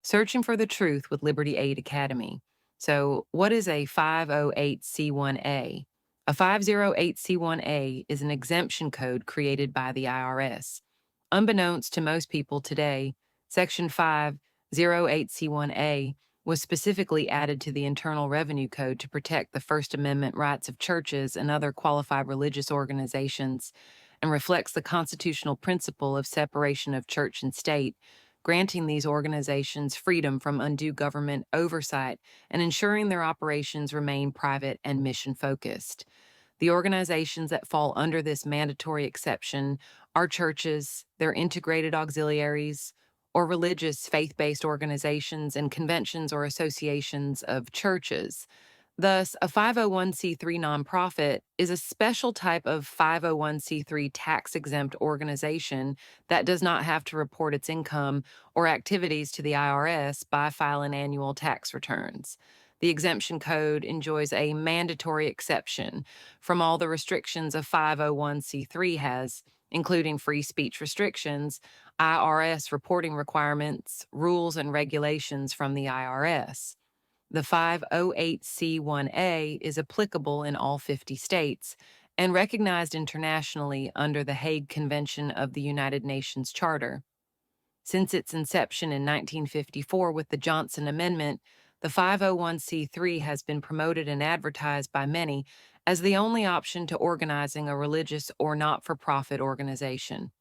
Searching for the Truth with Liberty Aid Academy. So, what is a 508c1A? A 508c1A is an exemption code created by the IRS. Unbeknownst to most people today, Section 508c1A was specifically added to the Internal Revenue Code to protect the First Amendment rights of churches and other qualified religious organizations and reflects the constitutional principle of separation of church and state, granting these organizations freedom from undue government oversight and ensuring their operations remain private and mission focused. The organizations that fall under this mandatory exception are churches, their integrated auxiliaries, or religious faith based organizations and conventions or associations of churches. Thus, a 501c3 nonprofit is a special type of 501c3 tax exempt organization that does not have to report its income or activities to the IRS by filing annual tax returns. The exemption code enjoys a mandatory exception from all the restrictions a 501c3 has, including free speech restrictions, IRS reporting requirements, rules, and regulations from the IRS. The 508c1A is applicable in all 50 states and recognized internationally under the Hague Convention of the United Nations Charter. Since its inception in 1954 with the Johnson Amendment, the 501c3 has been promoted and advertised by many as the only option to organizing a religious or not for profit organization.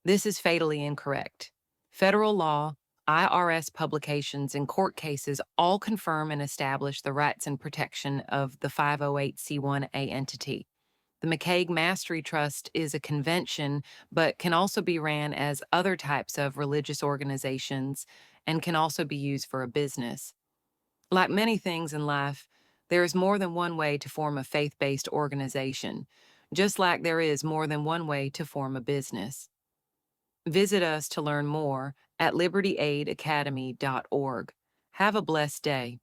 This is fatally incorrect. Federal law, IRS publications, and court cases all confirm and establish the rights and protection of the 508c1A entity. The McCaig Mastery Trust is a convention, but can also be ran as other types of religious organizations and can also be used for a business. Like many things in life, there is more than one way to form a faith based organization, just like there is more than one way to form a business. Visit us to learn more at libertyaidacademy.org. Have a blessed day.